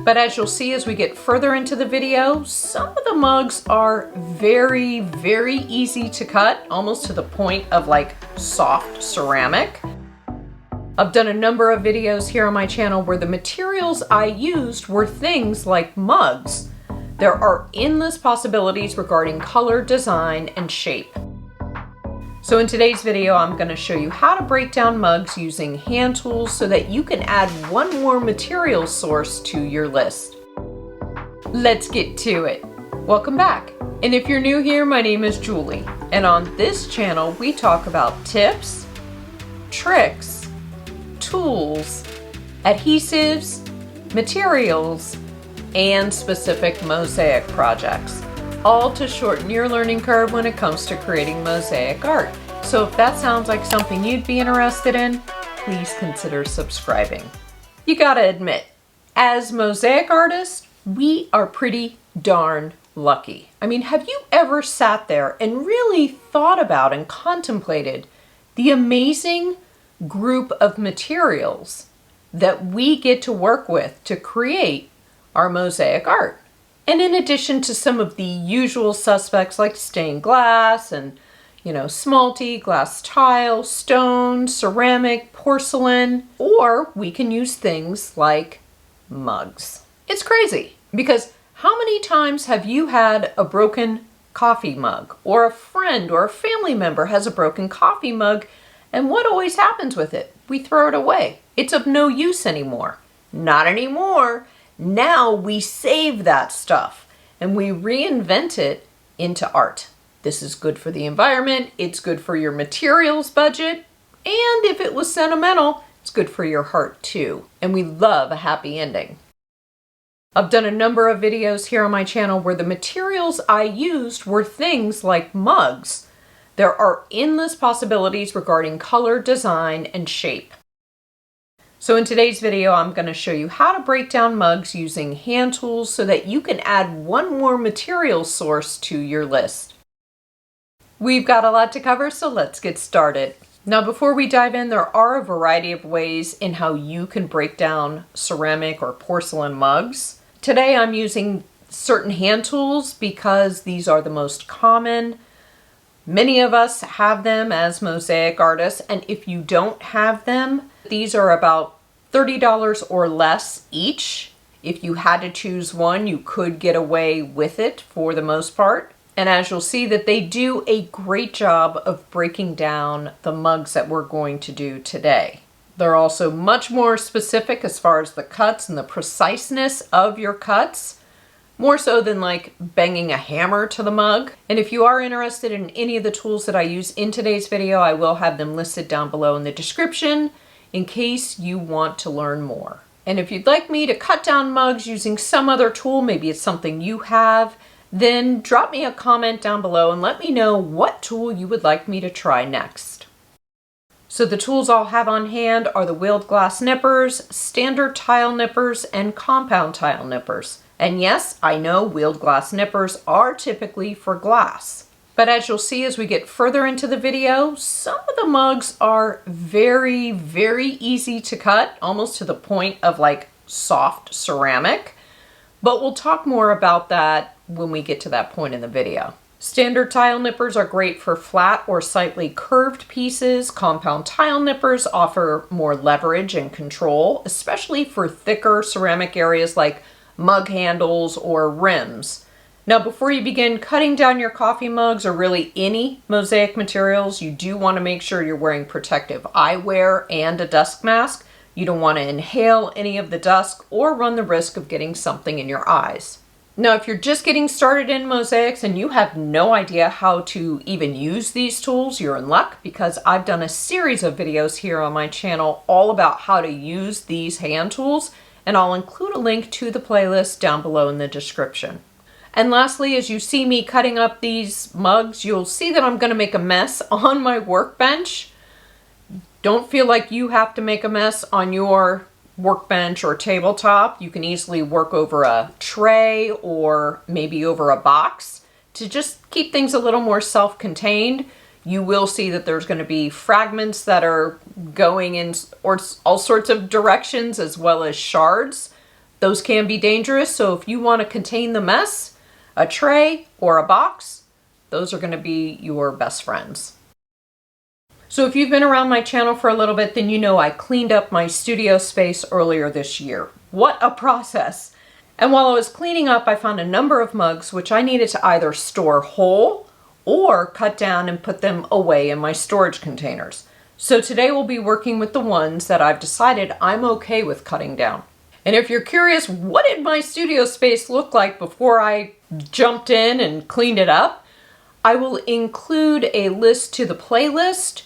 But as you'll see as we get further into the video, some of the mugs are very, very easy to cut, almost to the point of like soft ceramic. I've done a number of videos here on my channel where the materials I used were things like mugs. There are endless possibilities regarding color, design, and shape. So in today's video, I'm going to show you how to break down mugs using hand tools so that you can add one more material source to your list. Let's get to it. Welcome back. And if you're new here, my name is Julie. And on this channel, we talk about tips, tricks, tools, adhesives, materials, and specific mosaic projects, all to shorten your learning curve when it comes to creating mosaic art. So if that sounds like something you'd be interested in, please consider subscribing. You gotta admit, as mosaic artists, we are pretty darn lucky. I mean, have you ever sat there and really thought about and contemplated the amazing group of materials that we get to work with to create our mosaic art? And in addition to some of the usual suspects like stained glass and, smalty, glass tile, stone, ceramic, porcelain, or we can use things like mugs. It's crazy because how many times have you had a broken coffee mug, or a friend or a family member has a broken coffee mug, and what always happens with it? We throw it away. It's of no use anymore. Not anymore. Now we save that stuff and we reinvent it into art. This is good for the environment, it's good for your materials budget, and if it was sentimental, it's good for your heart too. And we love a happy ending. I've done a number of videos here on my channel where the materials I used were things like mugs. There are endless possibilities regarding color, design, and shape. So in today's video, I'm going to show you how to break down mugs using hand tools so that you can add one more material source to your list. We've got a lot to cover, so let's get started. Now, before we dive in, there are a variety of ways in how you can break down ceramic or porcelain mugs. Today, I'm using certain hand tools because these are the most common. Many of us have them as mosaic artists, and if you don't have them, these are about $30 or less each. If you had to choose one, you could get away with it for the most part. And as you'll see that they do a great job of breaking down the mugs that we're going to do today. They're also much more specific as far as the cuts and the preciseness of your cuts, more so than like banging a hammer to the mug. And if you are interested in any of the tools that I use in today's video, I will have them listed down below in the description in case you want to learn more. And if you'd like me to cut down mugs using some other tool, maybe it's something you have, then drop me a comment down below and let me know what tool you would like me to try next. So the tools I'll have on hand are the wheeled glass nippers, standard tile nippers, and compound tile nippers. And yes, I know wheeled glass nippers are typically for glass. But as you'll see as we get further into the video, some of the mugs are very, very easy to cut, almost to the point of like soft ceramic. But we'll talk more about that when we get to that point in the video. Standard tile nippers are great for flat or slightly curved pieces. Compound tile nippers offer more leverage and control, especially for thicker ceramic areas like mug handles or rims. Now, before you begin cutting down your coffee mugs or really any mosaic materials, you do want to make sure you're wearing protective eyewear and a dust mask. You don't want to inhale any of the dust or run the risk of getting something in your eyes. Now, if you're just getting started in mosaics and you have no idea how to even use these tools, you're in luck because I've done a series of videos here on my channel all about how to use these hand tools, and I'll include a link to the playlist down below in the description. And lastly, as you see me cutting up these mugs, you'll see that I'm going to make a mess on my workbench. Don't feel like you have to make a mess on your workbench or tabletop. You can easily work over a tray or maybe over a box to just keep things a little more self-contained. You will see that there's going to be fragments that are going in all sorts of directions as well as shards. Those can be dangerous, so if you want to contain the mess, a tray or a box, those are going to be your best friends. So if you've been around my channel for a little bit, then you know I cleaned up my studio space earlier this year. What a process! And while I was cleaning up, I found a number of mugs which I needed to either store whole or cut down and put them away in my storage containers. So today we'll be working with the ones that I've decided I'm okay with cutting down. And if you're curious, what did my studio space look like before I jumped in and cleaned it up? I will include a list to the playlist.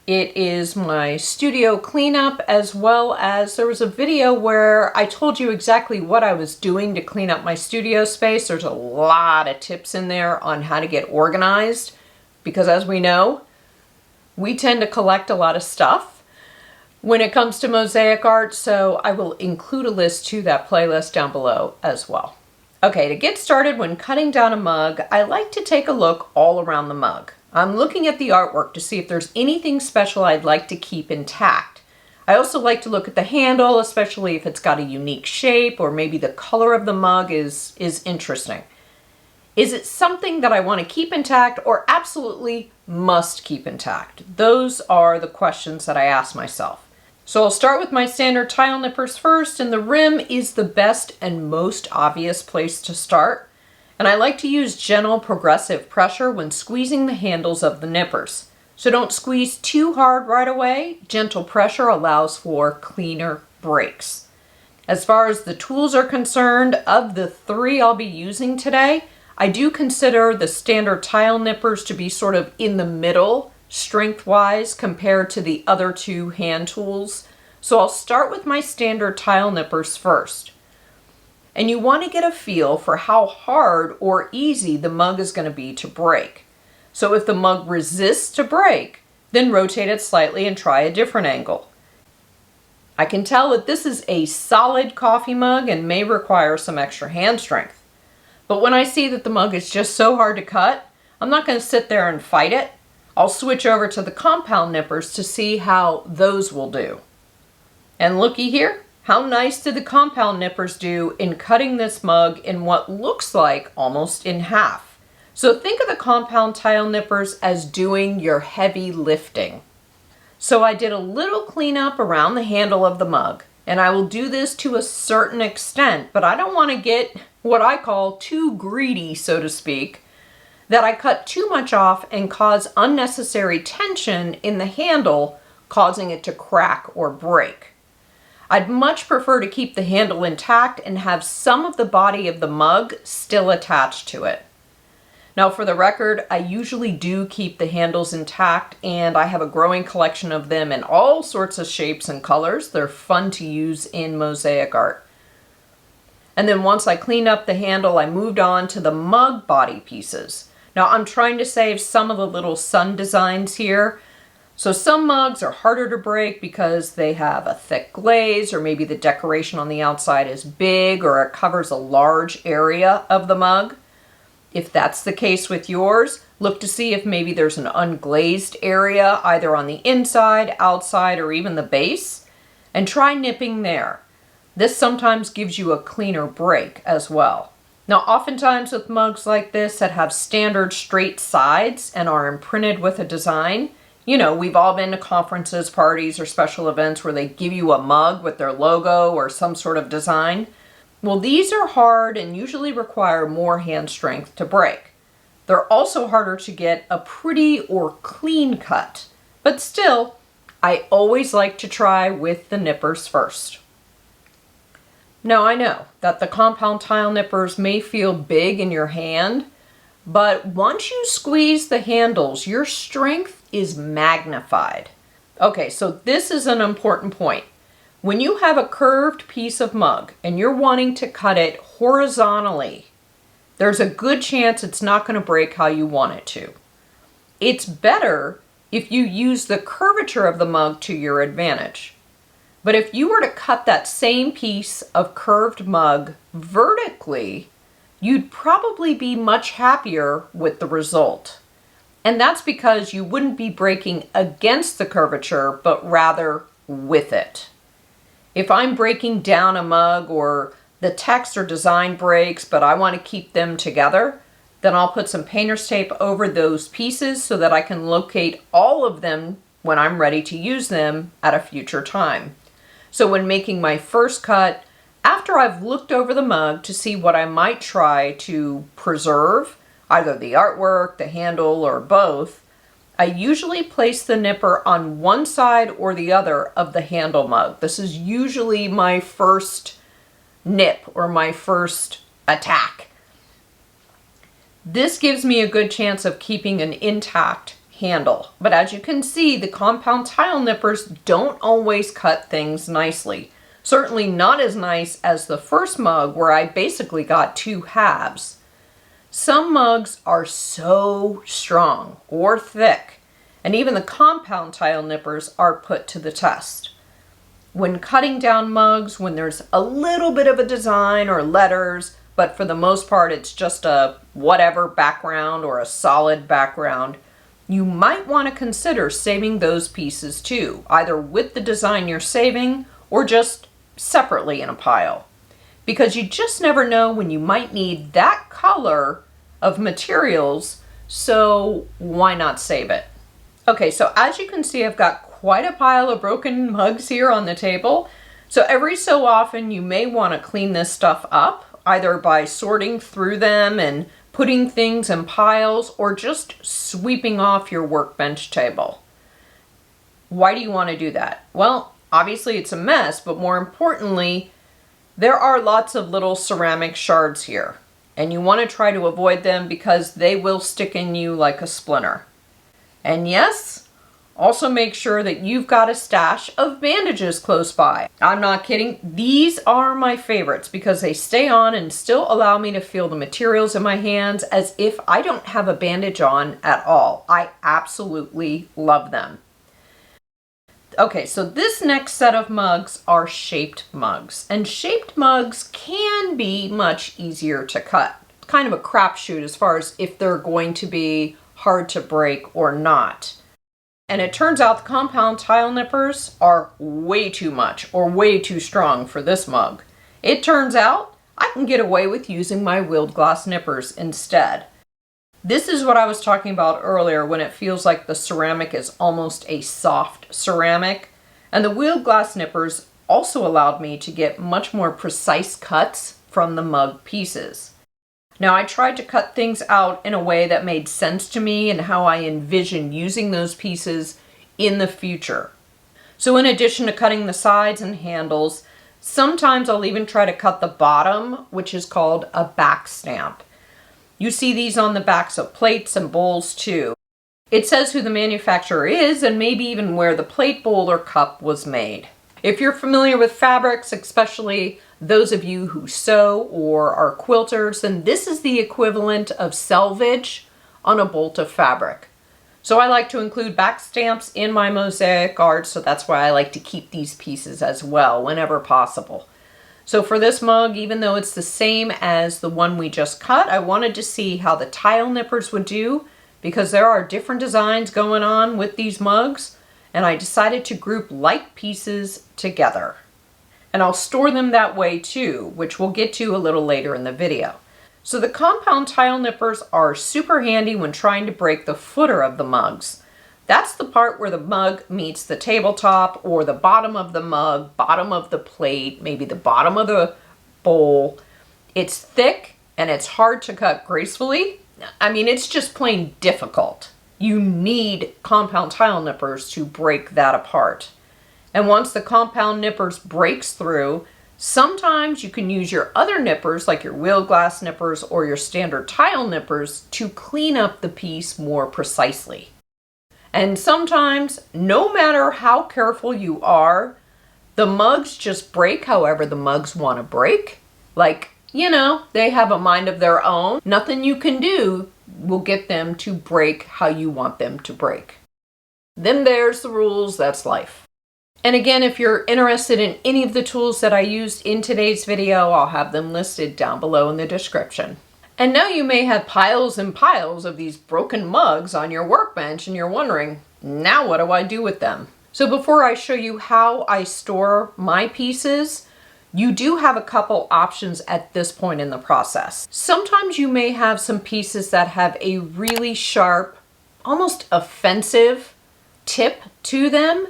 It is my studio cleanup, as well as there was a video where I told you exactly what I was doing to clean up my studio space. There's a lot of tips in there on how to get organized, because as we know, we tend to collect a lot of stuff when it comes to mosaic art, so I will include a list to that playlist down below as well. Okay, to get started when cutting down a mug, I like to take a look all around the mug. I'm looking at the artwork to see if there's anything special I'd like to keep intact. I also like to look at the handle, especially if it's got a unique shape or maybe the color of the mug is interesting. Is it something that I want to keep intact or absolutely must keep intact? Those are the questions that I ask myself. So I'll start with my standard tile nippers first, and the rim is the best and most obvious place to start. And I like to use gentle progressive pressure when squeezing the handles of the nippers. So don't squeeze too hard right away. Gentle pressure allows for cleaner breaks. As far as the tools are concerned, of the three I'll be using today, I do consider the standard tile nippers to be sort of in the middle strength-wise compared to the other two hand tools. So I'll start with my standard tile nippers first. And you want to get a feel for how hard or easy the mug is going to be to break. So if the mug resists to break, then rotate it slightly and try a different angle. I can tell that this is a solid coffee mug and may require some extra hand strength. But when I see that the mug is just so hard to cut, I'm not going to sit there and fight it. I'll switch over to the compound nippers to see how those will do. And looky here. How nice did the compound nippers do in cutting this mug in what looks like almost in half? So think of the compound tile nippers as doing your heavy lifting. So I did a little cleanup around the handle of the mug, and I will do this to a certain extent, but I don't want to get what I call too greedy, so to speak, that I cut too much off and cause unnecessary tension in the handle, causing it to crack or break. I'd much prefer to keep the handle intact and have some of the body of the mug still attached to it. Now for the record, I usually do keep the handles intact, and I have a growing collection of them in all sorts of shapes and colors. They're fun to use in mosaic art. And then once I cleaned up the handle, I moved on to the mug body pieces. Now I'm trying to save some of the little sun designs here. So some mugs are harder to break because they have a thick glaze, or maybe the decoration on the outside is big, or it covers a large area of the mug. If that's the case with yours, look to see if maybe there's an unglazed area either on the inside, outside, or even the base, and try nipping there. This sometimes gives you a cleaner break as well. Now oftentimes with mugs like this that have standard straight sides and are imprinted with a design, you know, we've all been to conferences, parties, or special events where they give you a mug with their logo or some sort of design. Well, these are hard and usually require more hand strength to break. They're also harder to get a pretty or clean cut. But still, I always like to try with the nippers first. Now I know that the compound tile nippers may feel big in your hand, but once you squeeze the handles, your strength is magnified. Okay, so this is an important point. When you have a curved piece of mug and you're wanting to cut it horizontally, there's a good chance it's not going to break how you want it to. It's better if you use the curvature of the mug to your advantage. But if you were to cut that same piece of curved mug vertically, you'd probably be much happier with the result. And that's because you wouldn't be breaking against the curvature, but rather with it. If I'm breaking down a mug or the text or design breaks, but I want to keep them together, then I'll put some painter's tape over those pieces so that I can locate all of them when I'm ready to use them at a future time. So when making my first cut, after I've looked over the mug to see what I might try to preserve, either the artwork, the handle, or both, I usually place the nipper on one side or the other of the handle mug. This is usually my first nip or my first attack. This gives me a good chance of keeping an intact handle. But as you can see, the compound tile nippers don't always cut things nicely. Certainly not as nice as the first mug where I basically got two halves. Some mugs are so strong or thick, and even the compound tile nippers are put to the test. When cutting down mugs, when there's a little bit of a design or letters, but for the most part it's just a whatever background or a solid background, you might want to consider saving those pieces too, either with the design you're saving or just separately in a pile. Because you just never know when you might need that color of materials, so why not save it? Okay, so as you can see, I've got quite a pile of broken mugs here on the table. So every so often you may want to clean this stuff up, either by sorting through them and putting things in piles or just sweeping off your workbench table. Why do you want to do that? Well, obviously it's a mess, but more importantly, there are lots of little ceramic shards here, and you want to try to avoid them because they will stick in you like a splinter. And yes, also make sure that you've got a stash of bandages close by. I'm not kidding. These are my favorites because they stay on and still allow me to feel the materials in my hands as if I don't have a bandage on at all. I absolutely love them. Okay, so this next set of mugs are shaped mugs, and shaped mugs can be much easier to cut. It's kind of a crapshoot as far as if they're going to be hard to break or not. And it turns out the compound tile nippers are way too much or way too strong for this mug. It turns out I can get away with using my wheeled glass nippers instead. This is what I was talking about earlier when it feels like the ceramic is almost a soft ceramic. And the wheeled glass nippers also allowed me to get much more precise cuts from the mug pieces. Now, I tried to cut things out in a way that made sense to me and how I envision using those pieces in the future. So in addition to cutting the sides and handles, sometimes I'll even try to cut the bottom, which is called a back stamp. You see these on the backs of plates and bowls too. It says who the manufacturer is and maybe even where the plate, bowl, or cup was made. If you're familiar with fabrics, especially those of you who sew or are quilters, then this is the equivalent of selvage on a bolt of fabric. So I like to include back stamps in my mosaic art, so that's why I like to keep these pieces as well whenever possible. So for this mug, even though it's the same as the one we just cut, I wanted to see how the tile nippers would do because there are different designs going on with these mugs, and I decided to group like pieces together. And I'll store them that way too, which we'll get to a little later in the video. So the compound tile nippers are super handy when trying to break the footer of the mugs. That's the part where the mug meets the tabletop or the bottom of the mug, bottom of the plate, maybe the bottom of the bowl. It's thick and it's hard to cut gracefully. I mean, it's just plain difficult. You need compound tile nippers to break that apart. And once the compound nippers breaks through, sometimes you can use your other nippers, like your wheeled glass nippers or your standard tile nippers, to clean up the piece more precisely. And sometimes, no matter how careful you are, the mugs just break however the mugs want to break. Like, you know, they have a mind of their own. Nothing you can do will get them to break how you want them to break. Then there's the rules, that's life. And again, if you're interested in any of the tools that I used in today's video, I'll have them listed down below in the description. And now you may have piles and piles of these broken mugs on your workbench and you're wondering, now what do I do with them? So before I show you how I store my pieces, you do have a couple options at this point in the process. Sometimes you may have some pieces that have a really sharp, almost offensive tip to them,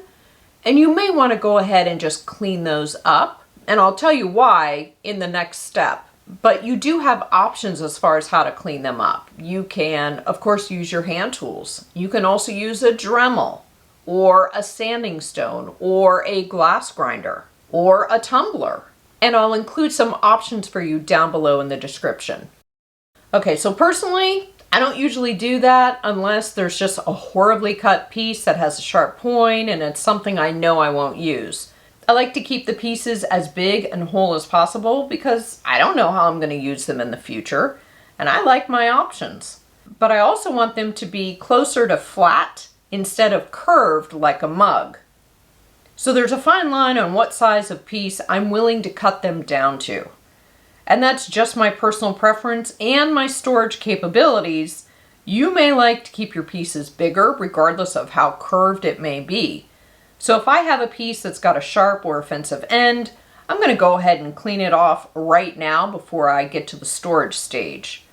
and you may want to go ahead and just clean those up. And I'll tell you why in the next step. But you do have options as far as how to clean them up. You can, of course, use your hand tools. You can also use a Dremel, or a sanding stone, or a glass grinder, or a tumbler. And I'll include some options for you down below in the description. Okay, so personally, I don't usually do that unless there's just a horribly cut piece that has a sharp point and it's something I know I won't use. I like to keep the pieces as big and whole as possible because I don't know how I'm going to use them in the future, and I like my options. But I also want them to be closer to flat instead of curved like a mug. So there's a fine line on what size of piece I'm willing to cut them down to. And that's just my personal preference and my storage capabilities. You may like to keep your pieces bigger regardless of how curved it may be. So if I have a piece that's got a sharp or offensive end, I'm going to go ahead and clean it off right now before I get to the storage stage.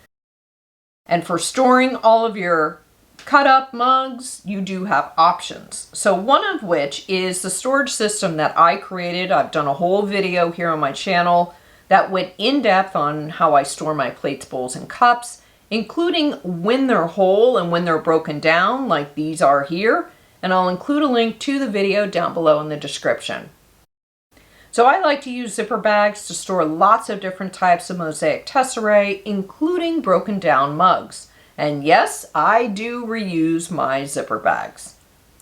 And for storing all of your cut up mugs, you do have options. So one of which is the storage system that I created. I've done a whole video here on my channel that went in depth on how I store my plates, bowls, and cups, including when they're whole and when they're broken down, like these are here. And I'll include a link to the video down below in the description. So I like to use zipper bags to store lots of different types of Mosaic tesserae, including broken down mugs. And yes, I do reuse my zipper bags.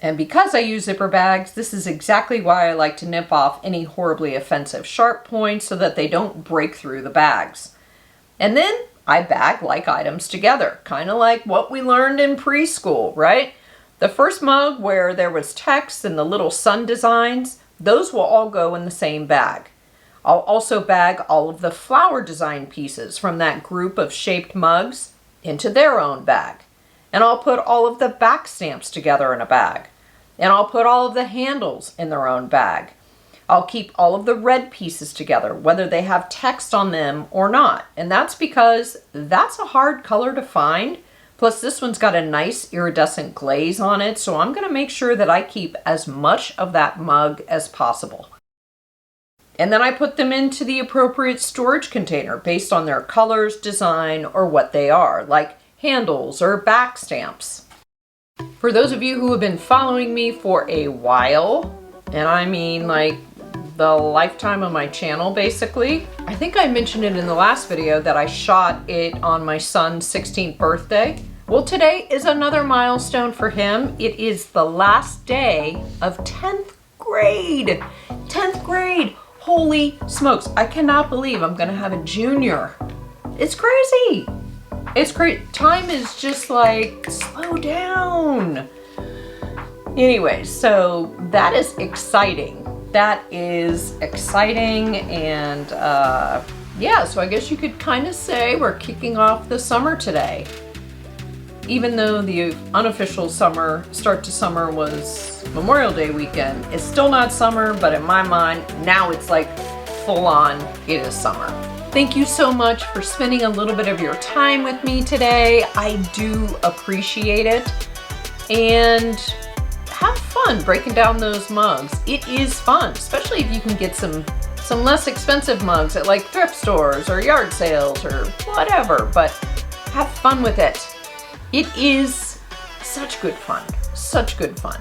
And because I use zipper bags, this is exactly why I like to nip off any horribly offensive sharp points so that they don't break through the bags. And then I bag-like items together, kind of like what we learned in preschool, right? The first mug where there was text and the little sun designs, those will all go in the same bag. I'll also bag all of the flower design pieces from that group of shaped mugs into their own bag. And I'll put all of the back stamps together in a bag. And I'll put all of the handles in their own bag. I'll keep all of the red pieces together, whether they have text on them or not. And that's because that's a hard color to find. Plus this one's got a nice iridescent glaze on it, so I'm going to make sure that I keep as much of that mug as possible. And then I put them into the appropriate storage container based on their colors, design, or what they are, like handles or back stamps. For those of you who have been following me for a while, and I mean like the lifetime of my channel basically, I think I mentioned it in the last video that I shot it on my son's 16th birthday. Well, today is another milestone for him. It is the last day of 10th grade. 10th grade. Holy smokes. I cannot believe I'm gonna have a junior. It's crazy. It's crazy. Time is just like, slow down. Anyways, so that is exciting. That is exciting, and yeah, so I guess you could kind of say we're kicking off the summer today. Even though the unofficial start to summer was Memorial Day weekend, it's still not summer, but in my mind, now it's like full on, it is summer. Thank you so much for spending a little bit of your time with me today. I do appreciate it. And have fun breaking down those mugs. It is fun, especially if you can get some less expensive mugs at like thrift stores or yard sales or whatever, but have fun with it. It is such good fun, such good fun.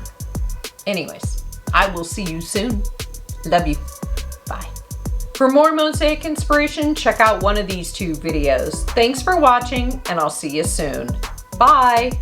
Anyways, I will see you soon. Love you. Bye. For more Mosaic inspiration, check out one of these two videos. Thanks for watching, and I'll see you soon. Bye.